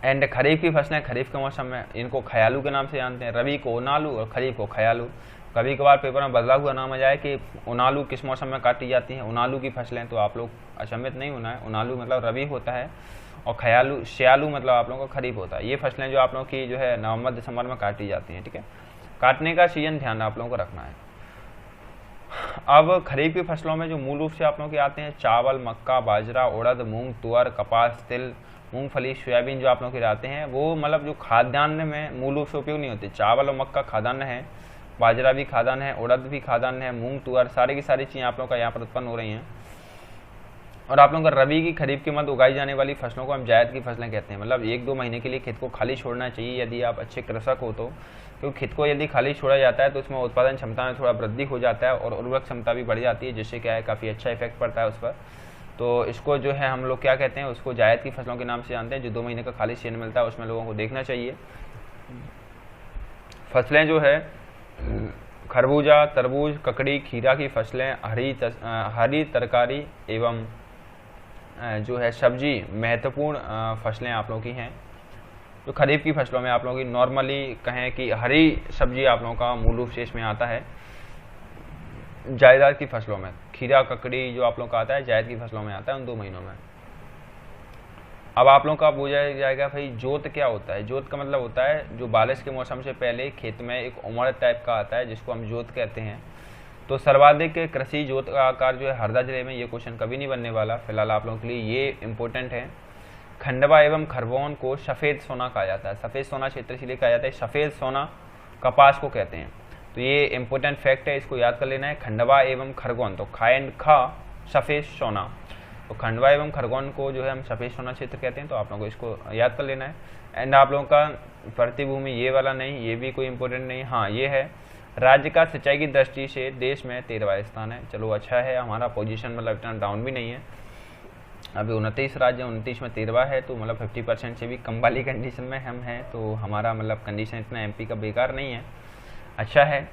एंड खरीफ की फसलें खरीफ के मौसम में, इनको खयालू के नाम से जानते हैं। रबी को ओनालू और खरीफ को खयालू। कभी कभार पेपर में बदला हुआ नाम आ जाए कि ओनालू किस मौसम में काटी जाती हैं, ओनालू की फसलें, तो आप लोग अचंभित नहीं होना है। ओनालू मतलब रबी होता है और खयालू श्यालू मतलब आप लोगों का खरीफ होता है। ये फसलें जो आप लोगों की जो है नवंबर दिसंबर में काटी जाती हैं, ठीक है। काटने का सीजन ध्यान आप लोगों को रखना है। अब खरीफ की फसलों में जो मूल रूप से आप लोगों के आते हैं चावल, मक्का, बाजरा, उड़द, मूंग, तुअर, कपास, तिल, मूंगफली, सोयाबीन जो आप लोग के आते हैं, वो मतलब जो खाद्यान्न में मूल रूप से उपयोग नहीं होते। चावल और मक्का खाद्यान्न है, बाजरा भी खाद्यान्न है, उड़द भी खाद्यान्न है, मूंग, तुअर, सारी की सारी चीज़ें आप लोग का यहाँ पर उत्पन्न हो रही हैं। और आप लोगों का रबी की खरीफ के मध्य उगाई जाने वाली फसलों को हम जायद की फसलें कहते हैं। मतलब 1-2 महीने के लिए खेत को खाली छोड़ना चाहिए यदि आप अच्छे कृषक हो तो, क्योंकि खेत को यदि खाली छोड़ा जाता है तो उसमें उत्पादन क्षमता में थोड़ा वृद्धि हो जाता है और उर्वरक क्षमता भी बढ़ जाती है, जिससे क्या है काफ़ी अच्छा इफेक्ट पड़ता है उस पर। तो इसको जो है हम लोग क्या कहते हैं, उसको जायद की फसलों के नाम से जानते हैं। जो 2 महीने का खाली सीजन मिलता है उसमें लोगों को देखना चाहिए। फसलें जो है खरबूजा, तरबूज, ककड़ी, खीरा की फसलें, हरी तरकारी एवं जो है सब्जी महत्वपूर्ण फसलें आप लोगों की हैं। जो खरीफ की फसलों में आप लोगों की नॉर्मली कहें कि हरी सब्जी आप लोगों का मूल रूप से इसमें आता है। जायदाद की फसलों में खीरा, ककड़ी जो आप लोगों का आता है जायद की फसलों में आता है उन 2 महीनों में। अब आप लोगों का पूछा जाएगा भाई जोत क्या होता है। जोत का मतलब होता है जो बारिश के मौसम से पहले खेत में एक उमड़ टाइप का आता है जिसको हम जोत कहते हैं। तो सर्वाधिक कृषि जोत का आकार जो है हरदा जिले में, ये क्वेश्चन कभी नहीं बनने वाला, फिलहाल आप लोगों के लिए ये इंपॉर्टेंट है। खंडवा एवं खरगोन को सफ़ेद सोना कहा जाता है। सफ़ेद सोना क्षेत्र इसलिए कहा जाता है, सफ़ेद सोना कपास को कहते हैं। तो ये इंपॉर्टेंट फैक्ट है, इसको याद कर लेना है। खंडवा एवं खरगोन, तो खा एंड खा सफ़ेद सोना, तो खंडवा एवं खरगोन को जो है हम सफ़ेद सोना क्षेत्र कहते हैं। तो आप लोगों को इसको याद कर लेना है। एंड आप लोगों का प्रतिभूमि ये वाला नहीं, ये भी कोई इंपॉर्टेंट नहीं। हाँ ये है, राज्य का सिंचाई की दृष्टि से देश में 13वां स्थान है। चलो अच्छा है, हमारा पोजीशन मतलब इतना डाउन भी नहीं है। अभी 29 राज्य 29 में 13वां है, तो मतलब 50% से भी कम वाली कंडीशन में हम हैं। तो हमारा मतलब कंडीशन इतना एमपी का बेकार नहीं है, अच्छा है।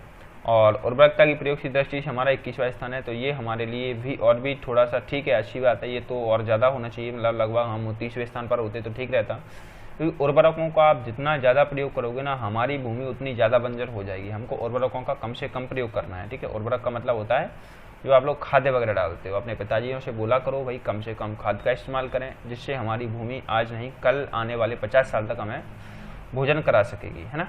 और उर्वरकता की प्रयोग की दृष्टि से हमारा 21वां स्थान है। तो ये हमारे लिए भी और भी थोड़ा सा ठीक है, अच्छी बात है। ये तो और ज़्यादा होना चाहिए, मतलब लगभग हम 30वें स्थान पर होते तो ठीक रहता, क्योंकि उर्वरकों का आप जितना ज़्यादा प्रयोग करोगे ना, हमारी भूमि उतनी ज़्यादा बंजर हो जाएगी। हमको उर्वरकों का कम से कम प्रयोग करना है, ठीक है। उर्वरक का मतलब होता है जो आप लोग खाद्य वगैरह डालते हो। अपने पिताजियों से बोला करो भाई कम से कम खाद का इस्तेमाल करें, जिससे हमारी भूमि आज नहीं कल आने वाले 50 साल तक हमें भोजन करा सकेगी, है ना।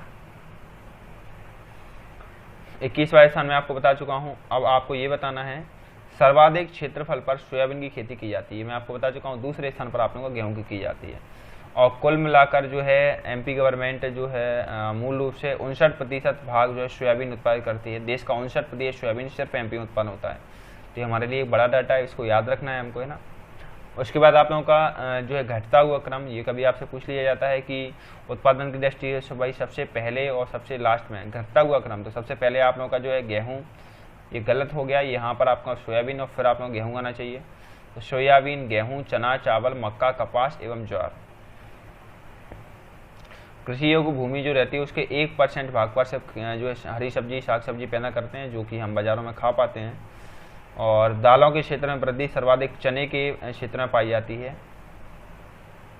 21वां स्थान में आपको बता चुका हूँ। अब आपको ये बताना है सर्वाधिक क्षेत्रफल पर सोयाबीन की खेती की जाती है, मैं आपको बता चुका हूँ। दूसरे स्थान पर आप लोगों को गेहूं की जाती है। और कुल मिलाकर जो है एमपी गवर्नमेंट जो है मूल रूप से 59% भाग जो है सोयाबीन उत्पादित करती है। देश का 59% सोयाबीन सिर्फ एमपी में उत्पन्न होता है। तो ये हमारे लिए एक बड़ा डाटा है, इसको याद रखना है हमको, है ना। उसके बाद आप लोगों का जो है घटता हुआ क्रम, ये कभी आपसे पूछ लिया जाता है कि उत्पादन की दृष्टि से भाई सबसे पहले और सबसे लास्ट में घटता हुआ क्रम। तो सबसे पहले आप लोगों का जो है गेहूँ, ये गलत हो गया, यहाँ पर आपका सोयाबीन और फिर आप लोग गेहूँ आना चाहिए। तो सोयाबीन, गेहूँ, चना, चावल, मक्का, कपास एवं ज्वार। कृषि योग्य भूमि जो रहती है उसके 1% भाग पर सिर्फ जो है हरी सब्जी, साग सब्जी पैदा करते हैं, जो कि हम बाज़ारों में खा पाते हैं। और दालों के क्षेत्र में वृद्धि सर्वाधिक चने के क्षेत्र में पाई जाती है।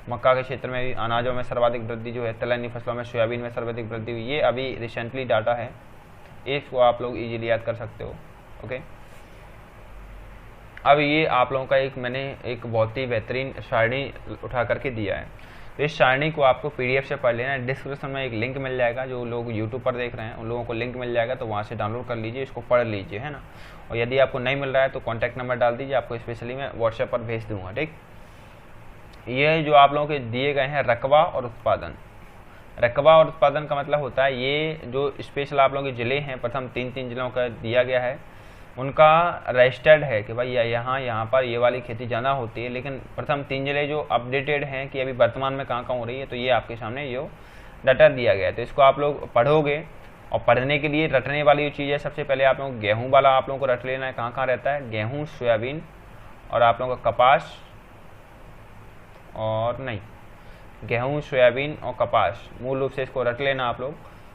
मक्का के क्षेत्र में भी, अनाजों में सर्वाधिक वृद्धि जो है, तिलहनी फसलों में, सोयाबीन में सर्वाधिक वृद्धि हुई। ये अभी रिसेंटली डाटा है, इसको आप लोग इजीली याद कर सकते हो, ओके। अब ये आप लोगों का मैंने एक बहुत ही बेहतरीन सारणी उठा करके दिया है। तो इस सारणी को आपको PDF से पढ़ लेना है। डिस्क्रिप्शन में एक लिंक मिल जाएगा, जो लोग YouTube पर देख रहे हैं उन लोगों को लिंक मिल जाएगा, तो वहाँ से डाउनलोड कर लीजिए, इसको पढ़ लीजिए, है ना। और यदि आपको नहीं मिल रहा है तो कॉन्टैक्ट नंबर डाल दीजिए, आपको स्पेशली मैं व्हाट्सएप पर भेज दूँगा, ठीक। ये जो आप लोगों के दिए गए हैं रकबा और उत्पादन। रकबा और उत्पादन का मतलब होता है ये जो स्पेशल आप लोगों के ज़िले हैं, प्रथम 3 जिलों का दिया गया है, उनका रजिस्टर्ड है कि भाई यहाँ पर ये वाली खेती ज़्यादा होती है। लेकिन प्रथम 3 जिले जो अपडेटेड हैं कि अभी वर्तमान में कहाँ हो रही है, तो ये आपके सामने ये डाटा दिया गया है। तो इसको आप लोग पढ़ोगे, और पढ़ने के लिए रटने वाली चीज़ है, सबसे पहले आप लोग गेहूँ वाला आप लोगों को रट लेना है। कहाँ रहता है गेहूँ, सोयाबीन और आप लोगों का कपास, और नहीं गेहूँ, सोयाबीन और कपास, मूल रूप से इसको रट लेना आप लोग।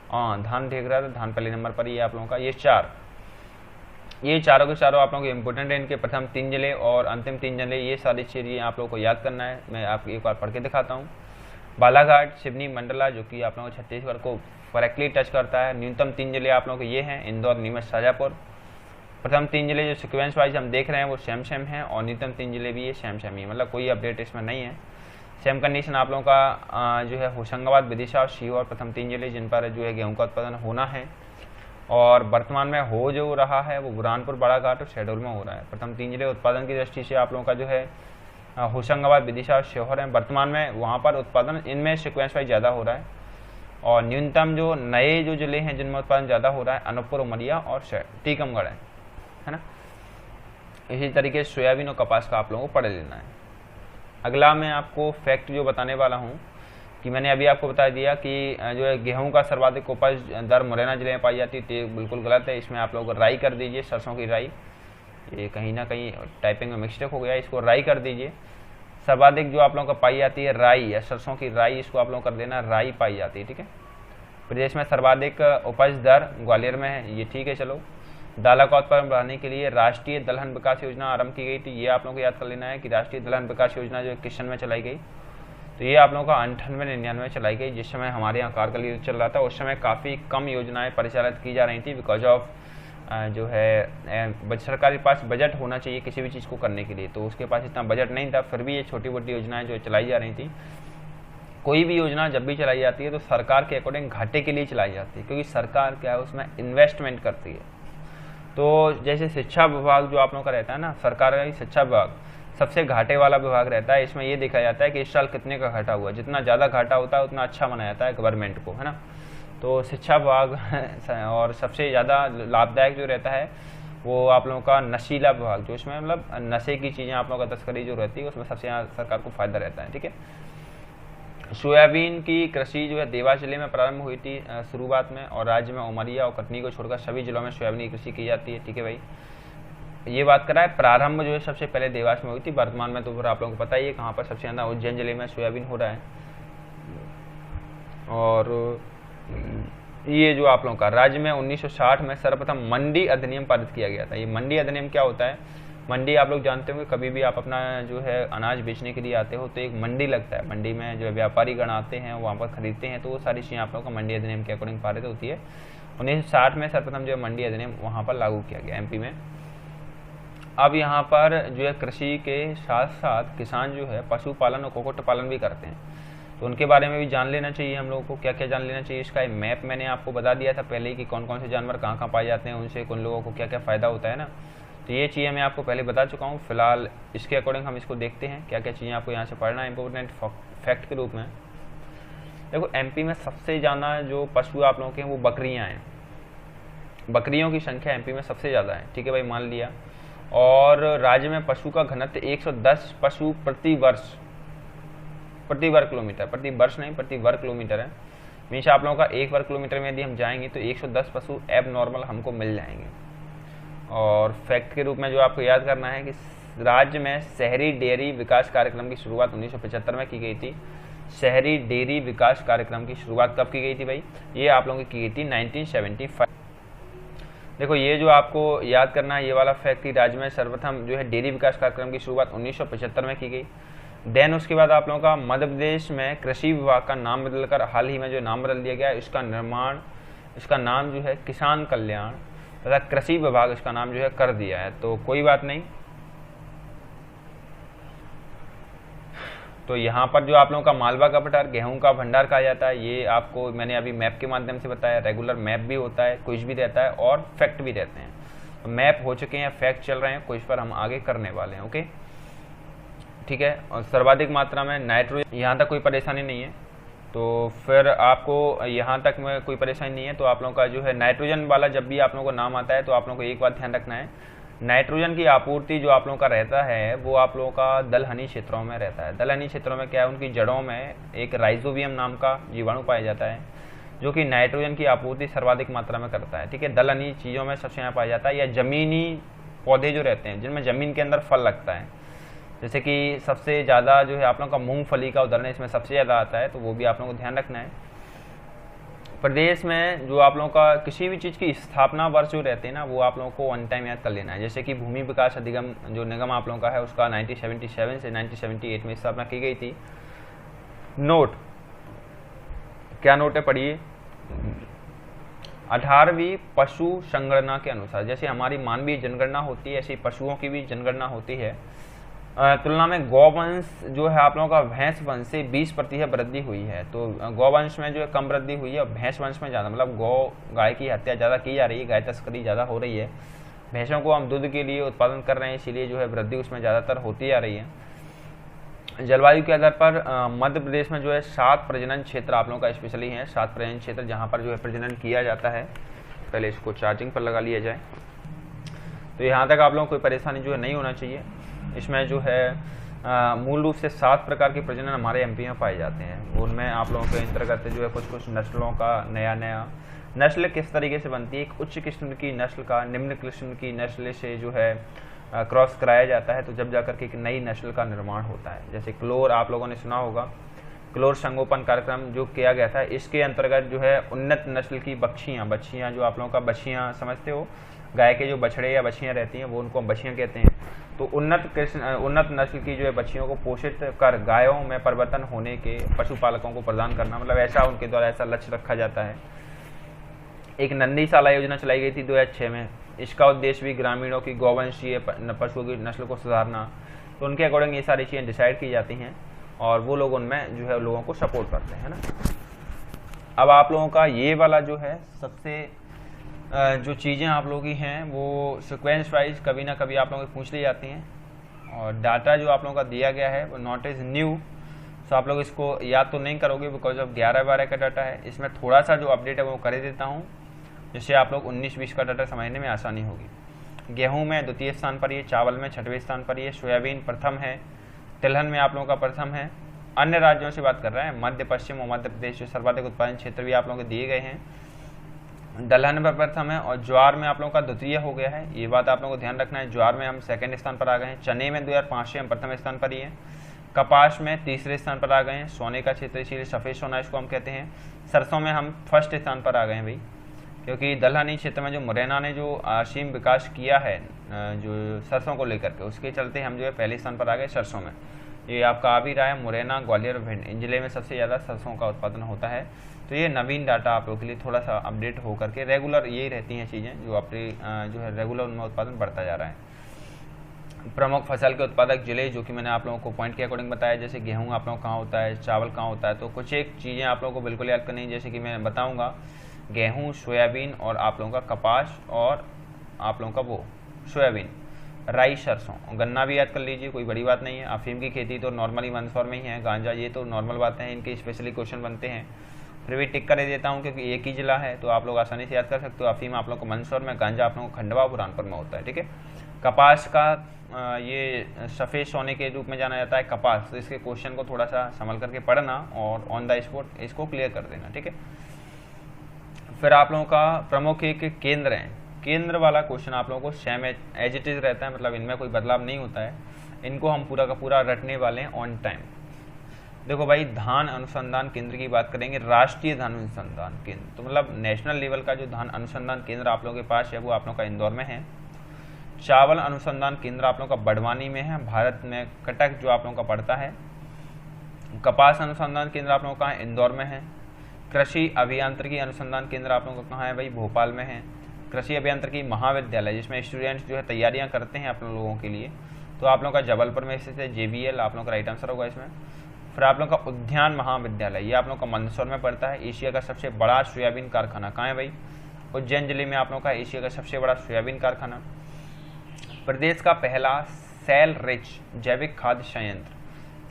धान देख रहा था, धान पहले नंबर पर ये आप लोगों का, ये चारों के चारों आप लोगों के इंपॉर्टेंट है। इनके प्रथम 3 जिले और अंतिम 3 जिले, ये सारी चीज़ें आप लोगों को याद करना है। मैं आपको एक बार पढ़ के दिखाता हूँ। बालाघाट, सिवनी, मंडला, जो कि आप लोगों को छत्तीसगढ़ को करेक्टली टच करता है। न्यूनतम 3 जिले आप लोगों के ये हैं, इंदौर, नीमच, शाजापुर। प्रथम 3 जिले जो सिक्वेंस वाइज हम देख रहे हैं वो सेम हैं, और न्यूनतम 3 जिले भी ये सेम ही है, मतलब कोई अपडेट इसमें नहीं है। सेम कंडीशन आप लोगों का जो है होशंगाबाद, विदिशा और सीहोर प्रथम 3 जिले जिन पर जो है गेहूँ का उत्पादन होना है, और वर्तमान में हो जो रहा है वो बुरहानपुर, बड़ाघाट और शहडोल में हो रहा है। प्रथम 3 जिले उत्पादन की दृष्टि से आप लोगों का जो है होशंगाबाद, विदिशा और सीहोर है। वर्तमान में वहाँ पर उत्पादन इनमें सिक्वेंस वाइज ज़्यादा हो रहा है, और न्यूनतम जो नए जो जिले हैं जिनमें उत्पादन ज़्यादा हो रहा है, अनूपपुर, उमरिया और टीकमगढ़ है ना। इसी तरीके से सोयाबीन और कपास का आप लोगों को पढ़ लेना है। अगला मैं आपको फैक्ट जो बताने वाला हूँ कि मैंने अभी आपको बता दिया कि जो है गेहूं का सर्वाधिक उपज दर मुरैना जिले में पाई जाती है, तो ये बिल्कुल गलत है। इसमें आप लोग राई कर दीजिए, सरसों की राई, ये कहीं ना कहीं टाइपिंग में मिस्टेक हो गया, इसको राई कर दीजिए। सर्वाधिक जो आप लोगों का पाई जाती है राई या सरसों की राई, इसको आप लोग कर देना, राई पाई जाती है, ठीक है। प्रदेश में सर्वाधिक उपज दर ग्वालियर में है, ये ठीक है। चलो, दालों का उत्पादन बढ़ाने के लिए राष्ट्रीय दलहन विकास योजना आरंभ की गई थी, ये आप लोगों को याद कर लेना है कि राष्ट्रीय दलहन विकास योजना जो किशन में चलाई गई, तो ये आप लोगों का 98-99 में चलाई गई। जिस समय हमारे यहाँ कारगिल युद्ध चल रहा था उस समय काफ़ी कम योजनाएं परिचालित की जा रही थी, बिकॉज ऑफ जो है सरकार के पास बजट होना चाहिए किसी भी चीज़ को करने के लिए, तो उसके पास इतना बजट नहीं था। फिर भी ये छोटी मोटी योजनाएं जो चलाई जा रही थी, कोई भी योजना जब भी चलाई जाती है तो सरकार के अकॉर्डिंग घाटे के लिए चलाई जाती है, क्योंकि सरकार क्या है उसमें इन्वेस्टमेंट करती है। तो जैसे शिक्षा विभाग जो आप लोगों का रहता है ना, सरकारी शिक्षा विभाग सबसे घाटे वाला विभाग रहता है। इसमें ये देखा जाता है कि इस साल कितने का घाटा हुआ, जितना ज़्यादा घाटा होता है उतना अच्छा माना जाता है गवर्नमेंट को, है ना। तो शिक्षा विभाग और सबसे ज़्यादा लाभदायक जो रहता है वो आप लोगों का नशीला विभाग, जो इसमें मतलब नशे की चीज़ें आप लोगों का तस्करी जो रहती है उसमें सबसे ज़्यादा सरकार को फायदा रहता है, ठीक है। सोयाबीन की कृषि जो है देवास जिले में प्रारंभ हुई थी शुरुआत में, और राज्य में उमरिया और कटनी को छोड़कर सभी जिलों में सोयाबीन की कृषि की जाती है, ठीक है भाई। ये बात करा है, प्रारंभ जो है सबसे पहले देवास में हुई थी, वर्तमान में तो फिर आप लोगों को पता ही है कहाँ पर सबसे ज़्यादा, उज्जैन जिले में सोयाबीन हो रहा है। और ये जो आप लोगों का राज्य में 1960 में सर्वप्रथम मंडी अधिनियम पारित किया गया था। ये मंडी अधिनियम क्या होता है? मंडी आप लोग जानते होंगे, कभी भी आप अपना जो है अनाज बेचने के लिए आते हो तो एक मंडी लगता है, मंडी में जो व्यापारी गण आते हैं वहाँ पर खरीदते हैं, तो वो सारी चीज़ें आप लोगों का मंडी अधिनियम के अकॉर्डिंग पारित होती है। 1960 में सर्वप्रथम जो है मंडी अधिनियम वहाँ पर लागू किया गया एमपी में। अब यहाँ पर जो है कृषि के साथ साथ किसान जो है पशुपालन और कुक्कुट पालन भी करते हैं, तो उनके बारे में भी जान लेना चाहिए हम लोगों को। क्या क्या जान लेना चाहिए, इसका मैप मैंने आपको बता दिया था पहले ही कि कौन कौन से जानवर कहाँ कहाँ पाए जाते हैं, उनसे उन लोगों को क्या क्या फ़ायदा होता है ना, तो ये चीज़ें मैं आपको पहले बता चुका हूँ। फिलहाल इसके अकॉर्डिंग हम इसको देखते हैं क्या क्या चीज़ें आपको यहाँ से पढ़ना है इंपॉर्टेंट फैक्ट के रूप में। देखो एमपी में सबसे ज़्यादा जो पशु आप लोगों के हैं वो बकरियाँ हैं, बकरियों की संख्या एमपी में सबसे ज़्यादा है, ठीक है भाई, मान लिया। और राज्य में पशु का घनत्व 110 पशु प्रति वर्ष, प्रति वर्ग किलोमीटर, प्रति वर्ष नहीं प्रति वर्ग किलोमीटर है। मीन्स आप लोगों का 1 वर्ग किलोमीटर में यदि हम जाएंगे तो 110 पशु एब नॉर्मल हमको मिल जाएंगे। और फैक्ट के रूप में जो आपको याद करना है कि राज्य में शहरी डेयरी विकास कार्यक्रम की शुरुआत 1975 में की गई थी। शहरी डेयरी विकास कार्यक्रम की शुरुआत कब की गई थी भाई? ये आप लोगों की गई थी 1975। देखो ये जो आपको याद करना है ये वाला फैक्ट कि राज्य में सर्वप्रथम जो है डेयरी विकास कार्यक्रम की शुरुआत 1975 में की गई। देन उसके बाद आप लोगों का मध्य प्रदेश में कृषि विभाग का नाम बदलकर हाल ही में जो नाम बदल दिया गया है, इसका नाम जो है किसान कल्याण तथा कृषि विभाग इसका नाम जो है कर दिया है, तो कोई बात नहीं। तो यहाँ पर जो आप लोगों का मालवा का पठार गेहूं का भंडार कहा जाता है, ये आपको मैंने अभी मैप के माध्यम से बताया। रेगुलर मैप भी होता है, क्विज भी रहता है और फैक्ट भी रहते हैं। तो मैप हो चुके हैं, फैक्ट चल रहे हैं, क्विज पर हम आगे करने वाले हैं, ओके ठीक है। और सर्वाधिक मात्रा में नाइट्रोजन, यहाँ तक कोई परेशानी नहीं है, तो फिर आपको यहाँ तक में कोई परेशानी नहीं है। तो आप लोगों का जो है नाइट्रोजन वाला जब भी आप लोगों को नाम आता है तो आप लोगों को एक बात ध्यान रखना है, नाइट्रोजन की आपूर्ति जो आप लोगों का रहता है वो आप लोगों का दलहनी क्षेत्रों में रहता है। दलहनी क्षेत्रों में क्या है, उनकी जड़ों में एक राइजोबियम नाम का जीवाणु पाया जाता है जो कि नाइट्रोजन की आपूर्ति सर्वाधिक मात्रा में करता है, ठीक है। दलहनी चीज़ों में सबसे यहाँ पाया जाता है, या जमीनी पौधे जो रहते हैं जिनमें ज़मीन के अंदर फल लगता है, जैसे कि सबसे ज़्यादा जो है आप लोगों का मूंगफली का उदाहरण इसमें सबसे ज़्यादा आता है, तो वो भी आप लोगों को ध्यान रखना है। प्रदेश में जो आप लोगों का किसी भी चीज़ की स्थापना वर्ष जो रहते हैं ना, वो आप लोगों को वन टाइम याद कर लेना है। जैसे कि भूमि विकास अधिगम जो निगम आप लोगों का है, उसका 1977 से 1978 में स्थापना की गई थी। नोट, क्या नोट है, पढ़िए। 18वीं पशु संगणना के अनुसार, जैसे हमारी मानवीय जनगणना होती है, ऐसी पशुओं की भी जनगणना होती है। तुलना में गौवंश जो है आप लोगों का भैंस वंश से 20% वृद्धि हुई है। तो गौवंश में जो है कम वृद्धि हुई है और भैंस वंश में ज़्यादा, मतलब गाय की हत्या ज़्यादा की जा रही है, गाय तस्करी ज़्यादा हो रही है। भैंसों को हम दूध के लिए उत्पादन कर रहे हैं, इसीलिए जो है वृद्धि उसमें ज़्यादातर होती जा रही है। जलवायु के आधार पर मध्य प्रदेश में जो है 7 प्रजनन क्षेत्र आप लोगों का स्पेशली है, 7 प्रजनन क्षेत्र जहाँ पर जो है प्रजनन किया जाता है। पहले इसको चार्जिंग पर लगा लिया जाए। तो यहाँ तक आप लोगों को कोई परेशानी जो है नहीं होना चाहिए। इसमें जो है मूल रूप से 7 प्रकार के प्रजनन हमारे एमपी में पाए जाते हैं। उनमें आप लोगों के अंतर्गत जो है कुछ नस्लों का नया नस्ल किस तरीके से बनती है, एक उच्च किस्म की नस्ल का निम्न किस्म की नस्ल से जो है क्रॉस कराया जाता है, तो जब जाकर के एक नई नस्ल का निर्माण होता है। जैसे क्लोर आप लोगों ने सुना होगा, क्लोर संगोपन कार्यक्रम जो किया गया था, इसके अंतर्गत जो है उन्नत नस्ल की बछियाँ जो आप लोगों का बछियाँ समझते हो, गाय के जो बछड़े या बछियाँ रहती हैं वो उनको हम बछियाँ कहते हैं। तो उन्नत नस्ल की जो है बछियों को पोषित कर गायों में परिवर्तन होने के पशुपालकों को प्रदान करना, मतलब ऐसा उनके द्वारा ऐसा लक्ष्य रखा जाता है। एक नंदीशाला योजना चलाई गई थी 2006 में। इसका उद्देश्य भी ग्रामीणों की गौवंशीय पशुओं की नस्ल को सुधारना। तो उनके अकॉर्डिंग ये सारी चीज़ें डिसाइड की जाती हैं और वो लोग उनमें जो है लोगों को सपोर्ट करते हैं ना। अब आप लोगों का ये वाला जो है सबसे जो चीज़ें आप लोगों की हैं वो सीक्वेंस वाइज कभी ना कभी आप लोगों को पूछ ली जाती हैं। और डाटा जो आप लोगों का दिया गया है वो नॉट इज़ न्यू, तो आप लोग इसको याद तो नहीं करोगे बिकॉज ऑफ 11-12 का डाटा है। इसमें थोड़ा सा जो अपडेट है वो कर देता हूँ, जिससे आप लोग 19-20 का डाटा समझने में आसानी होगी। गेहूं में द्वितीय स्थान पर ये, चावल में 6वें स्थान पर ये, सोयाबीन प्रथम है, तिलहन में आप लोगों का प्रथम है। अन्य राज्यों से बात कर रहे हैं, मध्य पश्चिम और मध्य प्रदेश जो सर्वाधिक उत्पादन क्षेत्र भी आप लोगों को दिए गए हैं। दलहन पर प्रथम है और ज्वार में आप लोगों का द्वितीय हो गया है, ये बात आप लोगों को ध्यान रखना है। ज्वार में हम 2nd स्थान पर आ गए हैं। चने में 2005 से हम प्रथम स्थान पर ही हैं। कपास में 3रे स्थान पर आ गए हैं, सोने का क्षेत्र इसीलिए सफ़ेद सोना इसको हम कहते हैं। सरसों में हम 1st स्थान पर आ गए हैं भाई, क्योंकि दलहनी क्षेत्र में जो मुरैना ने जो असीम विकास किया है जो सरसों को लेकर के, उसके चलते हम जो है पहले स्थान पर आ गए सरसों में। ये आपका आ भी रहा है, मुरैना, ग्वालियर और भिंड इन जिले में सबसे ज़्यादा सरसों का उत्पादन होता है। तो ये नवीन डाटा आप लोगों के लिए थोड़ा सा अपडेट हो करके, रेगुलर यही रहती हैं चीज़ें जो अपनी जो है रेगुलर उनमें उत्पादन बढ़ता जा रहा है। प्रमुख फसल के उत्पादक जिले जो कि मैंने आप लोगों को पॉइंट के अकॉर्डिंग बताया, जैसे गेहूँ आप लोगों कहाँ होता है, चावल कहाँ होता है। तो कुछ एक चीज़ें आप लोगों को बिल्कुल याद करनी है, जैसे कि मैं बताऊँगा गेहूँ, सोयाबीन और आप लोगों का कपास और आप लोगों का वो सोयाबीन, राई, सरसों, गन्ना भी याद कर लीजिए, कोई बड़ी बात नहीं है। अफीम की खेती तो नॉर्मली मंदसौर में ही है, गांजा ये तो नॉर्मल बातें हैं, इनके स्पेशली क्वेश्चन बनते हैं, फिर भी टिक कर देता हूँ क्योंकि एक ही जिला है तो आप लोग आसानी से याद कर सकते हो। अफीम आप लोग को मंदसौर में, गांजा आप लोगों को खंडवा बुरहानपुर में होता है, ठीक है। कपास का ये सफ़ेद सोने के रूप में जाना जाता है कपास, तो इसके क्वेश्चन को थोड़ा सा संभल करके पढ़ना और ऑन द स्पॉट इसको क्लियर कर देना, ठीक है। फिर आप लोगों का प्रमुख एक केंद्र है, केंद्र वाला क्वेश्चन आप लोगों को सेम एज इट इज़ रहता है, मतलब इनमें कोई बदलाव नहीं होता है। इनको हम पूरा का पूरा रटने वाले हैं ऑन टाइम। देखो भाई, धान अनुसंधान केंद्र की बात करेंगे, राष्ट्रीय धान अनुसंधान केंद्र, तो मतलब नेशनल लेवल का जो धान अनुसंधान केंद्र आप लोगों के पास है वो आप लोगों का इंदौर में है। चावल अनुसंधान केंद्र आप लोगों का बड़वानी में है, भारत में कटक जो आप लोगों का पड़ता है। कपास अनुसंधान केंद्र आप लोगों का इंदौर में है। कृषि अभियांत्रिकी अनुसंधान केंद्र आप लोगों का कहाँ है भाई, भोपाल में है। कृषि अभियांत्रिकी महाविद्यालय जिसमें स्टूडेंट्स जो है तैयारियां करते हैं आप लोगों के लिए, तो आप लोगों का जबलपुर में स्थित है, JBL आप लोगों का राइट आंसर होगा इसमें। फिर आप लोगों का उद्यान महाविद्यालय, ये आप लोगों का मंदसौर में पड़ता है। एशिया का सबसे बड़ा सोयाबीन कारखाना कहाँ है भाई, उज्जैन जिले में आप लोगों का एशिया का सबसे बड़ा सोयाबीन कारखाना। प्रदेश का पहला सेल रिच जैविक खाद्य संयंत्र,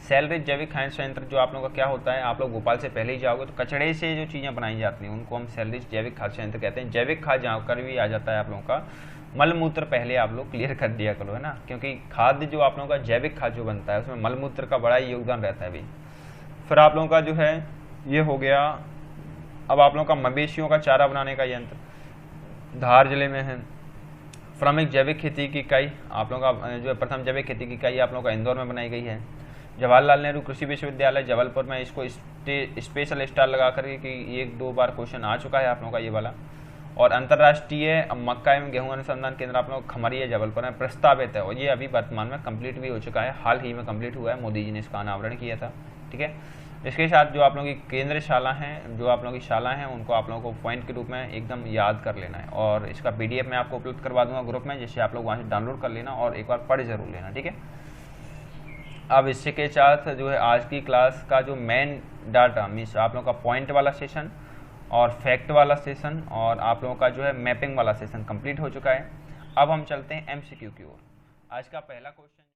सेल रिच जैविक खाद्य संयंत्र जो आप लोगों का क्या होता है, आप लोग भोपाल से पहले ही जाओगे तो कचड़े से जो चीज़ें बनाई जाती हैं उनको हम सेल रिच जैविक खाद्य संयंत्र कहते हैं। जैविक खाद्य जहाँ कर भी आ जाता है आप लोगों का, मलमूत्र पहले आप लोग क्लियर कर दिया करो, है ना, क्योंकि खाद्य जो आप लोगों का जैविक खाद्य जो बनता है उसमें मलमूत्र का बड़ा ही योगदान रहता है भाई। फिर आप लोगों का जो है ये हो गया। अब आप लोगों का मवेशियों का चारा बनाने का यंत्र धार जिले में है। प्राथमिक जैविक खेती की इकाई आप लोगों का जो है प्रथम जैविक खेती की इकाई आप लोगों का इंदौर में बनाई गई है। जवाहरलाल नेहरू कृषि विश्वविद्यालय जबलपुर में, इसको स्पेशल स्टार लगा करके कि 1-2 बार क्वेश्चन आ चुका है आप लोगों का ये वाला। और अंतर्राष्ट्रीय मक्का एवं गेहूं अनुसंधान केंद्र आप लोग खमरिया जबलपुर में प्रस्तावित है, और ये अभी वर्तमान में कंप्लीट भी हो चुका है, हाल ही में कंप्लीट हुआ है, मोदी जी ने इसका अनावरण किया था। ठीक है, इसके साथ जो आप लोगों की केंद्र शाला हैं, जो आप लोगों की शाला हैं, उनको आप लोगों को पॉइंट के रूप में एकदम याद कर लेना है, और इसका PDF मैं आपको उपलब्ध करवा दूंगा ग्रुप में, जिससे आप लोग वहाँ से डाउनलोड कर लेना और एक बार पढ़ जरूर लेना। ठीक है, अब इससे के साथ जो है आज की क्लास का जो मेन डाटा मीन्स आप लोगों का पॉइंट वाला सेशन और फैक्ट वाला सेशन और आप लोगों का जो है मैपिंग वाला सेशन कंप्लीट हो चुका है। अब हम चलते हैं MCQ की ओर। आज का पहला क्वेश्चन